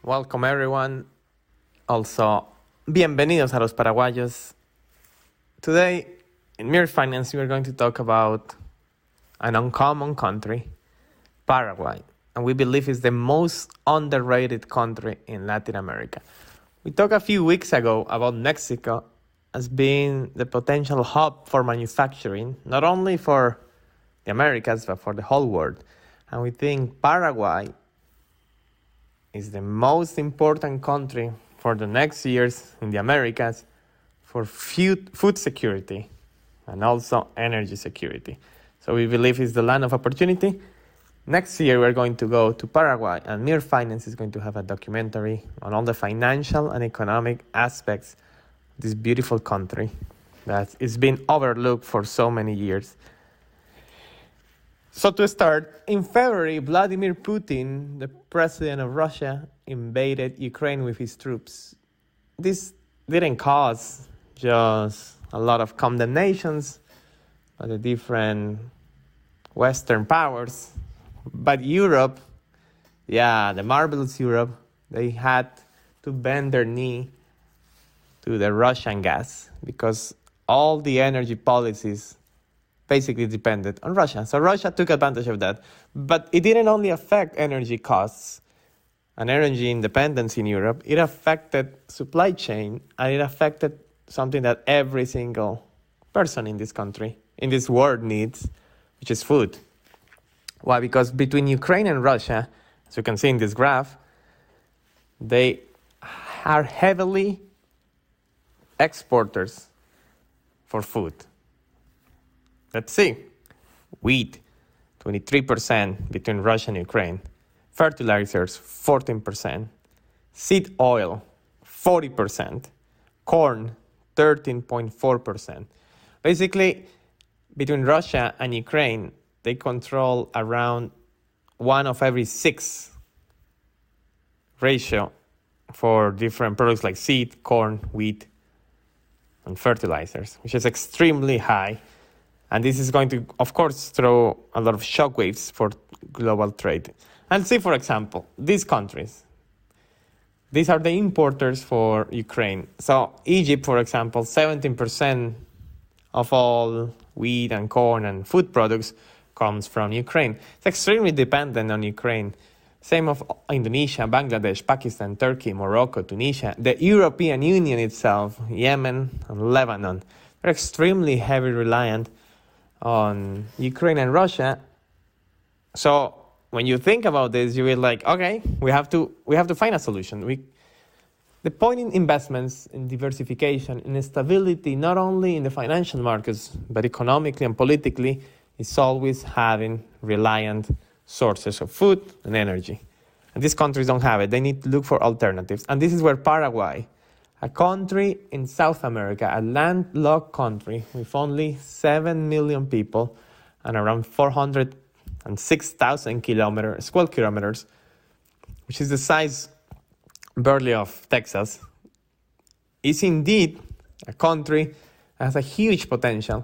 Welcome everyone. Also, bienvenidos a los paraguayos. Today, in Mere Finance, we are going to talk about an uncommon country, Paraguay. And we believe it's the most underrated country in Latin America. We talked a few weeks ago about Mexico as being the potential hub for manufacturing, not only for the Americas, but for the whole world. And we think Paraguay is the most important country for the next years in the Americas for food security and also energy security. So we believe it's the land of opportunity. Next year, we're going to go to Paraguay, and Mere Finance is going to have a documentary on all the financial and economic aspects of this beautiful country that is been overlooked for so many years. So to start, in February, Vladimir Putin, the president of Russia, invaded Ukraine with his troops. This didn't cause just a lot of condemnations by the different Western powers, but Europe, the marvelous Europe, they had to bend their knee to the Russian gas because all the energy policies basically depended on Russia. So Russia took advantage of that. But it didn't only affect energy costs and energy independence in Europe. It affected supply chain, and it affected something that every single person in this country, in this world needs, which is food. Why? Because between Ukraine and Russia, as you can see in this graph, they are heavily exporters for food. Let's see. Wheat, 23% between Russia and Ukraine. Fertilizers, 14%. Seed oil, 40%. Corn, 13.4%. Basically, between Russia and Ukraine, they control around 1 of every 6 ratio for different products like seed, corn, wheat, and fertilizers, which is extremely high. And this is going to, of course, throw a lot of shockwaves for global trade. And see, for example, these countries. These are the importers for Ukraine. So Egypt, for example, 17% of all wheat and corn and food products comes from Ukraine. It's extremely dependent on Ukraine. Same of Indonesia, Bangladesh, Pakistan, Turkey, Morocco, Tunisia, the European Union itself, Yemen, and Lebanon. They're extremely heavily reliant on Ukraine and Russia. So when you think about this, you will like, okay, we have to find a solution. The point in investments, in diversification, in stability, not only in the financial markets, but economically and politically, is always having reliant sources of food and energy. And these countries don't have it. They need to look for alternatives. And this is where Paraguay, a country in South America, a landlocked country with only 7 million people and around 406,000 square kilometers, which is the size barely of Texas, is indeed a country that has a huge potential,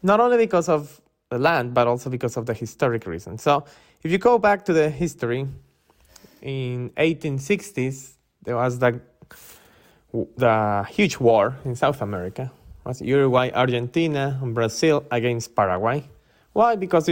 not only because of the land, but also because of the historic reasons. So if you go back to the history, in 1860s, there was the huge war in South America. It was Uruguay, Argentina, and Brazil against Paraguay. Why? Because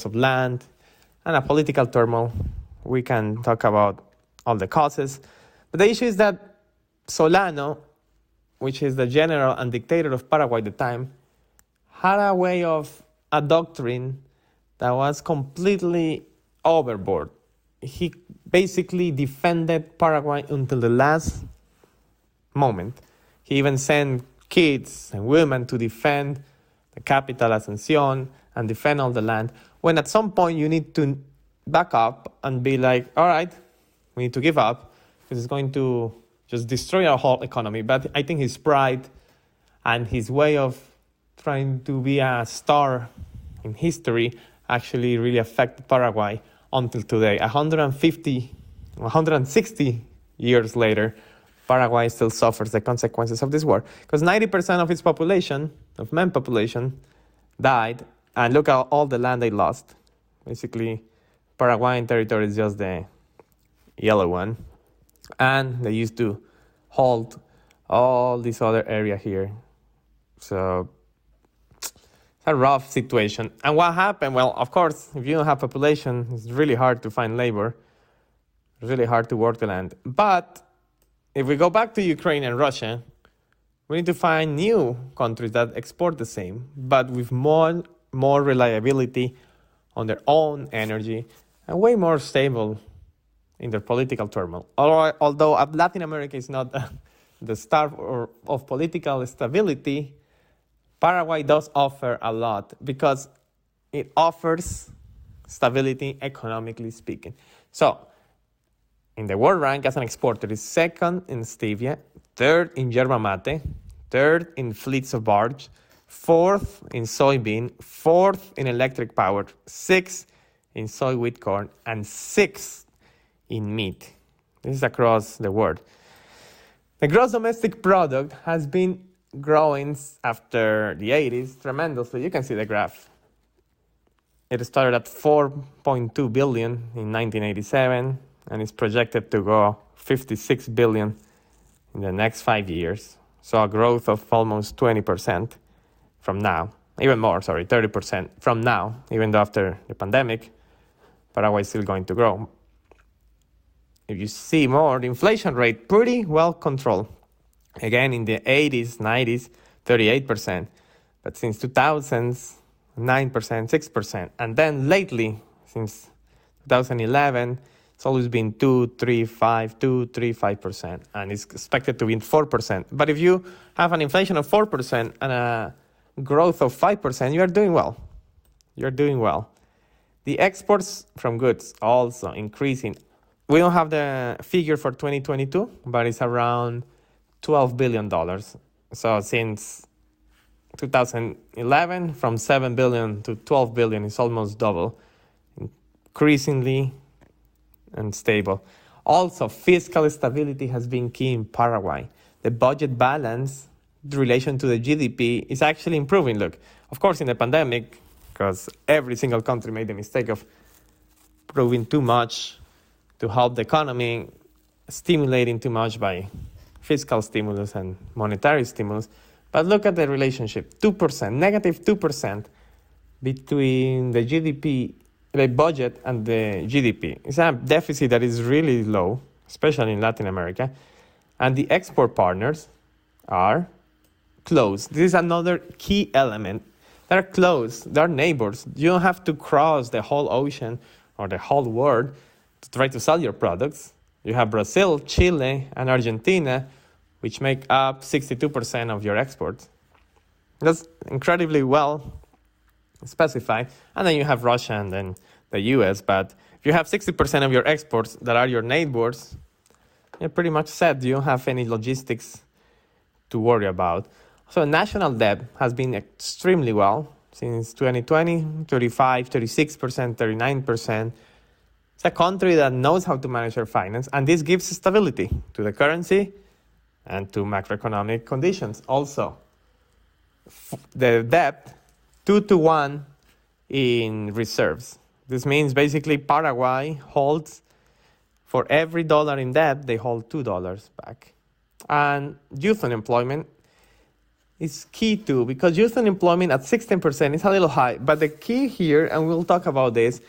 of land and a political turmoil. We can talk about all the causes. But the issue is that Solano, which is the general and dictator of Paraguay at the time, had a way of a doctrine that was completely overboard. He basically defended Paraguay until the last moment. He even sent kids and women to defend the capital, Asunción, and defend all the land, when at some point you need to back up and be like, all right, we need to give up, because it's going to just destroy our whole economy. But I think his pride and his way of trying to be a star in history actually really affected Paraguay until today. 160 years later, Paraguay still suffers the consequences of this war, because 90% of its population, of men population, died, and look at all the land they lost. Basically, Paraguayan territory is just the yellow one. And they used to hold all this other area here. So it's a rough situation. And what happened? Well, of course, if you don't have population, it's really hard to find labor. It's really hard to work the land. But if we go back to Ukraine and Russia, we need to find new countries that export the same, but with more reliability on their own energy and way more stable in their political turmoil. Although Latin America is not the star of political stability, Paraguay does offer a lot because it offers stability economically speaking. So, in the world rank as an exporter, is second in stevia, third in yerba mate, third in fleets of barge, fourth in soybean, fourth in electric power, sixth in soy wheat corn, and sixth in meat. This is across the world. The gross domestic product has been growing after the 80s tremendously. You can see the graph. It started at 4.2 billion in 1987 and is projected to go 56 billion in the next 5 years. So a growth of almost 20% from now, even more, 30% from now, even though after the pandemic, Paraguay is still going to grow. If you see more, the inflation rate pretty well controlled. Again, in the 80s, 90s, 38%. But since 2000s, 9%, 6%. And then lately, since 2011, it's always been 2.35%, and it's expected to be 4%. But if you have an inflation of 4% and a growth of 5%, you are doing well. You're doing well. The exports from goods also increasing. We don't have the figure for 2022, but it's around $12 billion. So since 2011, from 7 billion to 12 billion, it's almost double, increasingly and stable. Also, fiscal stability has been key in Paraguay. The budget balance in relation to the GDP is actually improving. Look, of course, in the pandemic, because every single country made the mistake of proving too much to help the economy, stimulating too much by fiscal stimulus and monetary stimulus. But look at the relationship, 2%, negative 2% between the GDP, the budget and the GDP. It's a deficit that is really low, especially in Latin America. And the export partners are close. This is another key element. They're close, they're neighbors. You don't have to cross the whole ocean or the whole world to try to sell your products. You have Brazil, Chile, and Argentina, which make up 62% of your exports. That's incredibly well specified. And then you have Russia and then the US. But if you have 60% of your exports that are your neighbors, you're pretty much set. You don't have any logistics to worry about. So national debt has been extremely well since 2020, 35, 36%, 39%. It's a country that knows how to manage their finance, and this gives stability to the currency and to macroeconomic conditions. Also, the debt, 2-to-1 in reserves. This means basically Paraguay holds, for every dollar in debt, they hold $2 back. And youth unemployment is key too, because youth unemployment at 16% is a little high. But the key here, and we'll talk about this,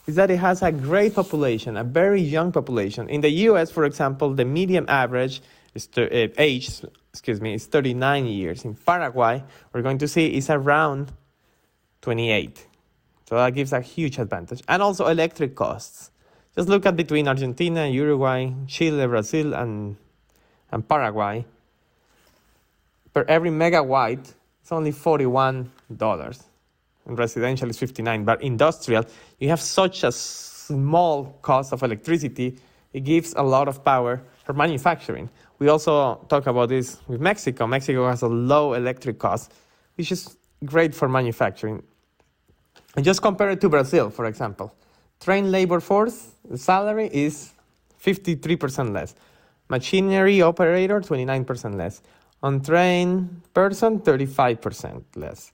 is that it has a great population, a very young population. In the US, for example, the median average age is 39 years. In Paraguay, we're going to see is around 28. So that gives a huge advantage. And also electric costs. Just look at between Argentina, Uruguay, Chile, Brazil, and Paraguay. Per every megawatt, it's only $41. And residential is $59. But industrial, you have such a small cost of electricity, it gives a lot of power for manufacturing. We also talk about this with Mexico. Mexico has a low electric cost, which is great for manufacturing. And just compare it to Brazil, for example. Trained labor force, the salary is 53% less. Machinery operator, 29% less. Untrained person, 35% less.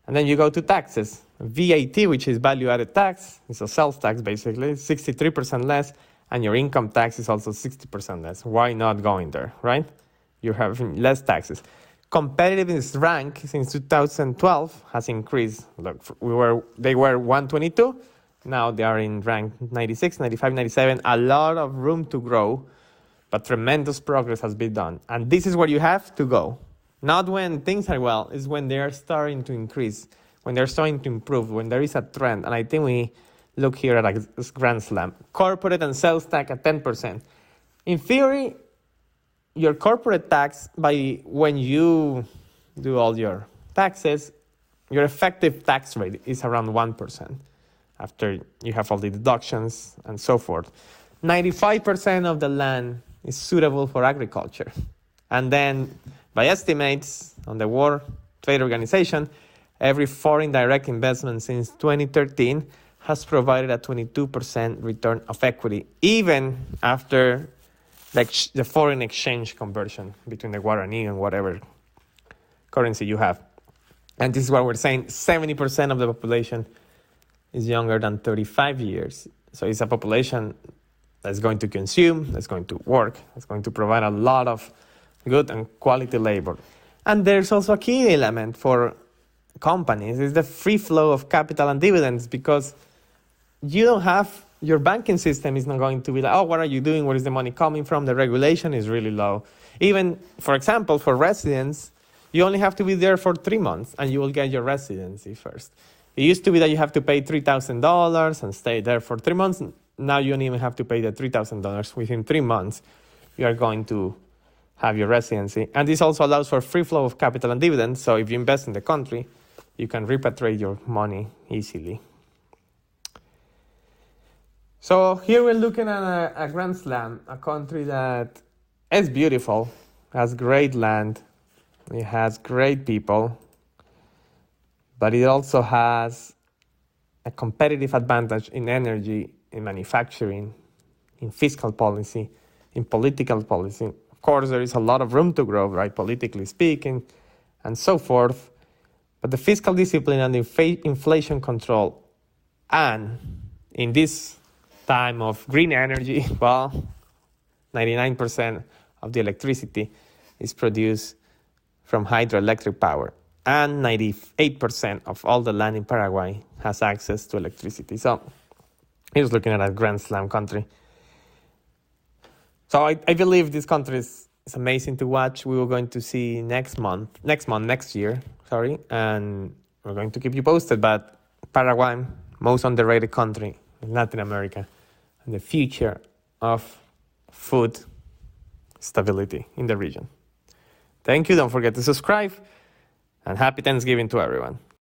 And then you go to taxes. VAT, which is value-added tax, it's a sales tax basically, 63% less. and your income tax is also 60% less. Why not going there, right? You're having less taxes. Competitiveness rank since 2012 has increased. Look, they were 122, now they are in rank 96, 95, 97. A lot of room to grow, but tremendous progress has been done. And this is where you have to go. Not when things are well, it's when they are starting to increase, when they're starting to improve, when there is a trend. And I think we look here at a grand slam. Corporate and sales tax at 10%. In theory, your corporate tax, by when you do all your taxes, your effective tax rate is around 1% after you have all the deductions and so forth. 95% of the land is suitable for agriculture. And then, by estimates on the World Trade Organization, every foreign direct investment since 2013 has provided a 22% return of equity, even after the foreign exchange conversion between the Guarani and whatever currency you have. And this is what we're saying, 70% of the population is younger than 35 years. So it's a population that's going to consume, that's going to work, that's going to provide a lot of good and quality labor. And there's also a key element for companies, is the free flow of capital and dividends, because you don't have, your banking system is not going to be like, oh, what are you doing? Where is the money coming from? The regulation is really low. Even, for example, for residents, you only have to be there for 3 months and you will get your residency first. It used to be that you have to pay $3,000 and stay there for 3 months. Now you don't even have to pay the $3,000. Within 3 months, you are going to have your residency. And this also allows for free flow of capital and dividends. So if you invest in the country, you can repatriate your money easily. So here we're looking at a grand slam, a country that is beautiful, has great land, it has great people, but it also has a competitive advantage in energy, in manufacturing, in fiscal policy, in political policy. Of course, there is a lot of room to grow, right, politically speaking, and so forth. But the fiscal discipline and inflation control, and in this time of green energy, well, 99% of the electricity is produced from hydroelectric power, and 98% of all the land in Paraguay has access to electricity. So here's looking at a grand slam country. So I believe this country is amazing to watch. We were going to see next year, and we're going to keep you posted. But Paraguay, most underrated country in Latin America, and the future of food stability in the region. Thank you. Don't forget to subscribe, and happy Thanksgiving to everyone.